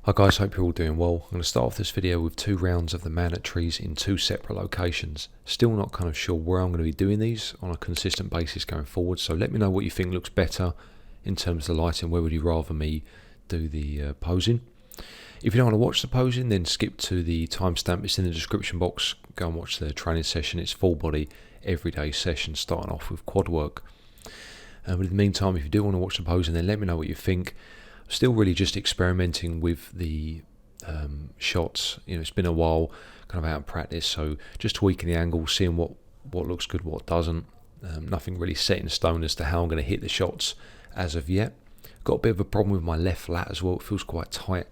Hi guys, hope you're all doing well. I'm going to start off this video with 2 rounds of the mandatories in 2 separate locations. Still not kind of sure where I'm going to be doing these on a consistent basis going forward, so let me know what you think looks better in terms of the lighting. Where would you rather me do the posing? If you don't want to watch the posing, then skip to the timestamp. It's in the description box. Go and watch the training session. It's full body everyday session starting off with quad work. But in the meantime, if you do want to watch the posing, then let me know what you think. Still really just experimenting with the shots. It's been a while kind of out of practice, so just tweaking the angle, seeing what looks good, what doesn't. Nothing really set in stone as to how I'm going to hit the shots as of yet. Got a bit of a problem with my left lat as well. It feels quite tight.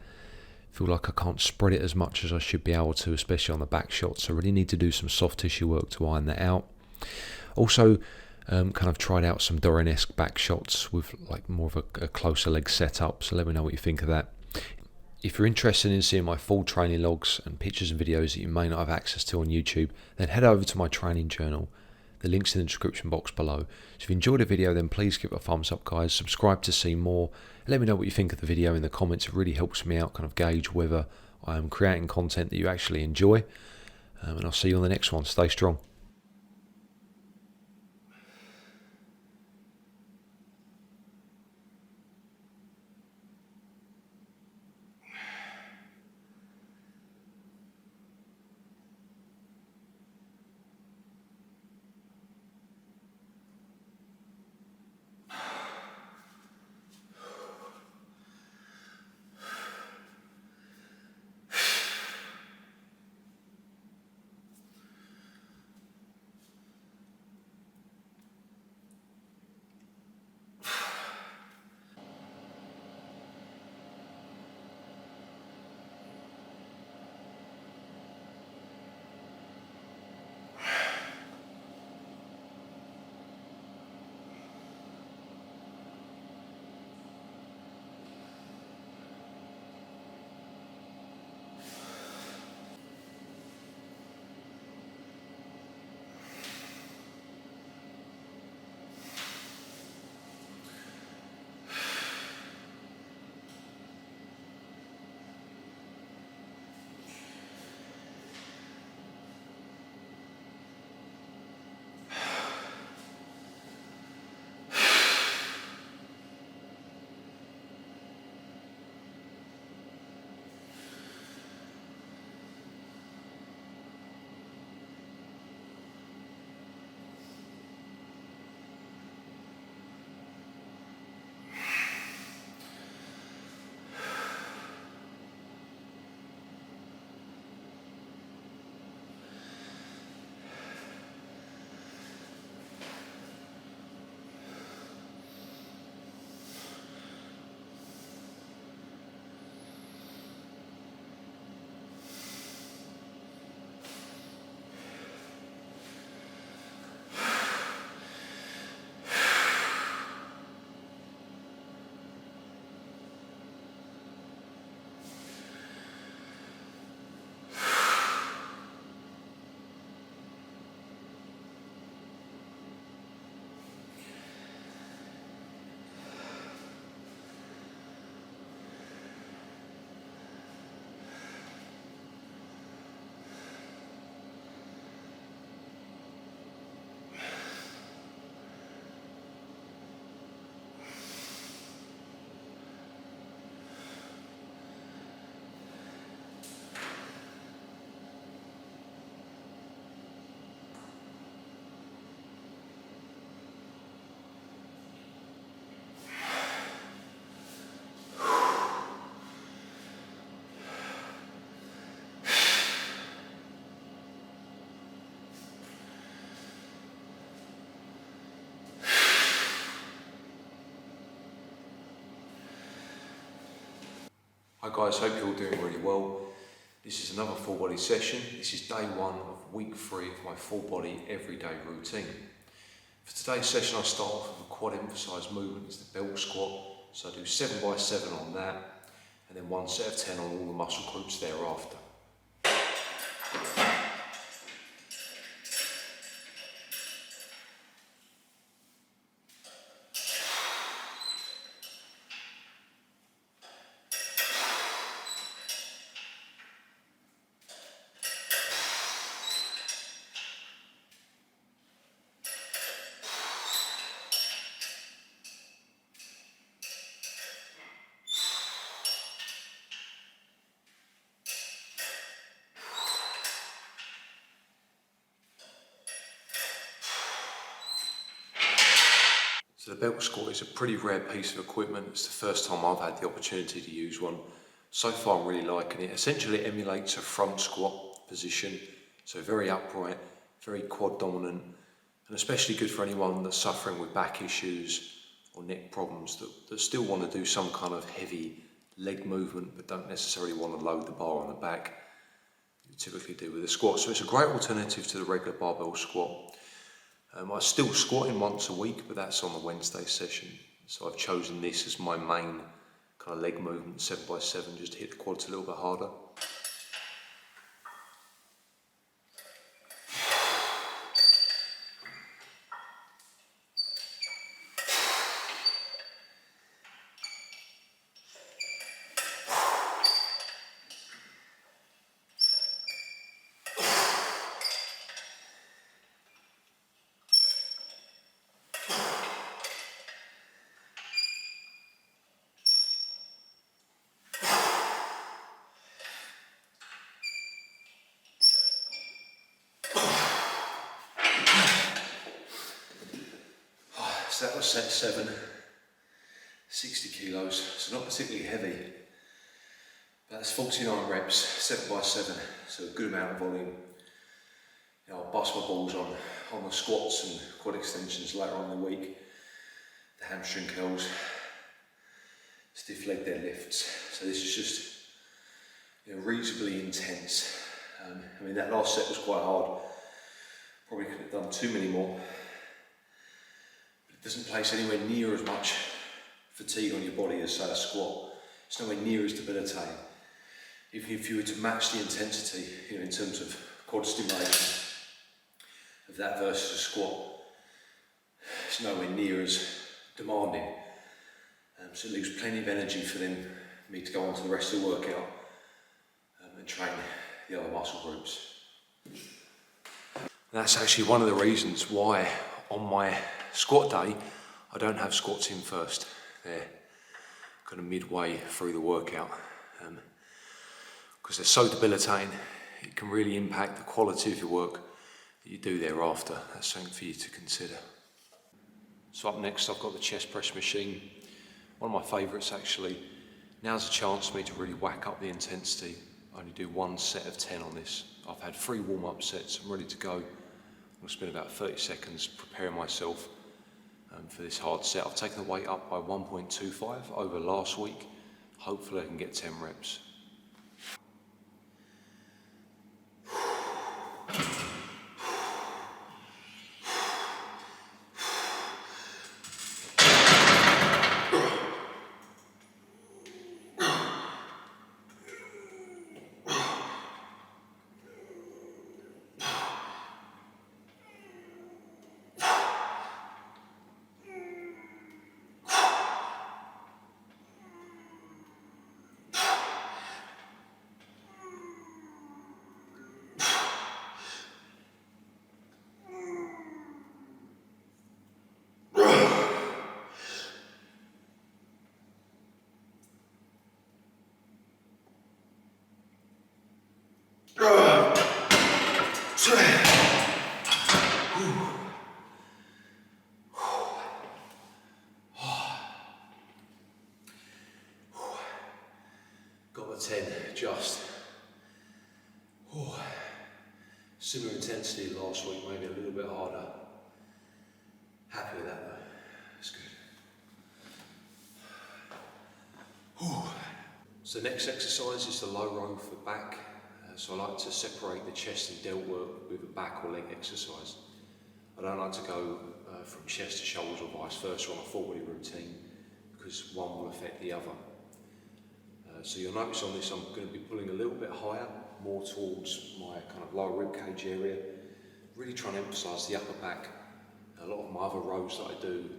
Feel like I can't spread it as much as I should be able to, especially on the back shots. So I really need to do some soft tissue work to iron that out. Also, kind of tried out some Dorian-esque back shots with like more of a closer leg setup, so let me know what you think of that. If you're interested in seeing my full training logs and pictures and videos that you may not have access to on YouTube, then head over to my training journal. The link's in the description box below. So if you enjoyed the video, then please give it a thumbs up, guys. Subscribe to see more. Let me know what you think of the video in the comments. It really helps me out, kind of gauge whether I am creating content that you actually enjoy. And I'll see you on the next one. Stay strong. Hi guys, hope you're all doing really well. This is another full body session. This is day 1 of week 3 of my full body everyday routine. For today's session I start off with a quad emphasised movement. It's the belt squat. So I do 7 by 7 on that and then 1 set of 10 on all the muscle groups thereafter. So the belt squat is a pretty rare piece of equipment. It's the first time I've had the opportunity to use one. So far I'm really liking it. Essentially it emulates a front squat position, so very upright, very quad dominant, and especially good for anyone that's suffering with back issues or neck problems that still want to do some kind of heavy leg movement but don't necessarily want to load the bar on the back. You typically do with a squat. So it's a great alternative to the regular barbell squat. I still squatting once a week, but that's on the Wednesday session. So I've chosen this as my main kind of leg movement, 7x7, just to hit the quads a little bit harder. So that was set 7, 60 kilos, so not particularly heavy. That's 49 reps, 7x7, so a good amount of volume. You know, I'll bust my balls on the squats and quad extensions later on in the week, the hamstring curls, stiff leg deadlifts. So this is just, you know, reasonably intense. I mean, that last set was quite hard. Probably could have done too many more. It doesn't place anywhere near as much fatigue on your body as, say, a squat. It's nowhere near as debilitating. Even if you were to match the intensity, you know, in terms of quad stimulation of that versus a squat, it's nowhere near as demanding. So it leaves plenty of energy for me to go on to the rest of the workout and train the other muscle groups. That's actually one of the reasons why on my squat day, I don't have squats in first. They're kind of midway through the workout. Because they're so debilitating, it can really impact the quality of your work that you do thereafter. That's something for you to consider. So up next, I've got the chest press machine. One of my favourites actually. Now's a chance for me to really whack up the intensity. I only do one set of 10 on this. I've had 3 warm-up sets, I'm ready to go. I'm going to spend about 30 seconds preparing myself for this hard set. I've taken the weight up by 1.25 over last week. Hopefully I can get 10 reps. Got the 10 just. Similar intensity last week, maybe a little bit harder. Happy with that though, that's good. So next exercise is the low row for back. So I like to separate the chest and delt work with a back or leg exercise. I don't like to go from chest to shoulders or vice versa on a full body routine because one will affect the other. So you'll notice on this I'm going to be pulling a little bit higher, more towards my kind of lower rib cage area, really trying to emphasise the upper back. A lot of my other rows that I do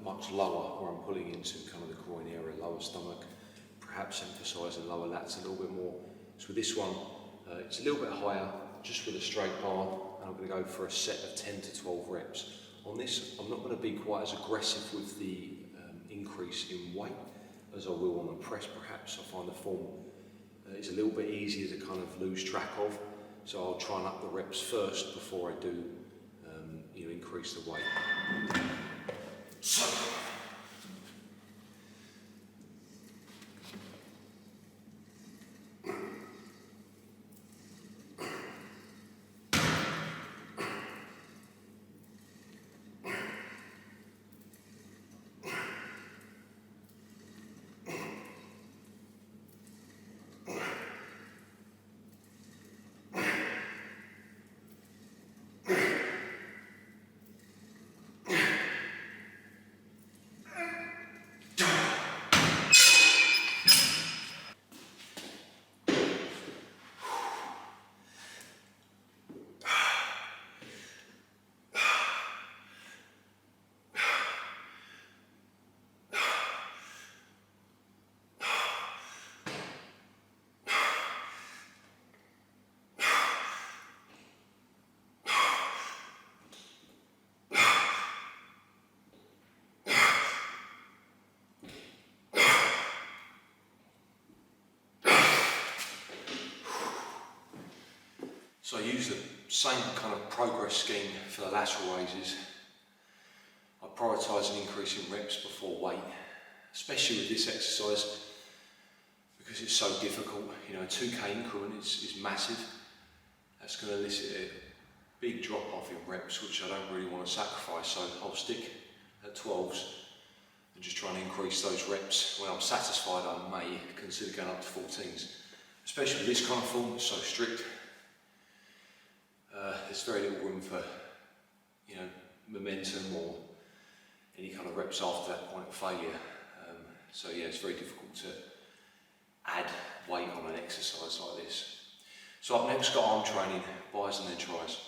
much lower, where I'm pulling into kind of the groin area, lower stomach, perhaps emphasising lower lats a little bit more. So with this one, it's a little bit higher, just with a straight bar, and I'm going to go for a set of 10 to 12 reps. On this, I'm not going to be quite as aggressive with the increase in weight as I will on the press perhaps. I find the form is a little bit easier to kind of lose track of, so I'll try and up the reps first before I do increase the weight. So I use the same kind of progress scheme for the lateral raises. I prioritise an increase in reps before weight, especially with this exercise because it's so difficult. You know, a 2K increment is massive. That's going to elicit a big drop off in reps, which I don't really want to sacrifice. So I'll stick at 12s and just try and increase those reps. When I'm satisfied, I may consider going up to 14s, especially with this kind of form that's so strict. There's very little room for, you know, momentum or any kind of reps after that point of failure. So yeah, it's very difficult to add weight on an exercise like this. So up next, got arm training, bis and then tris.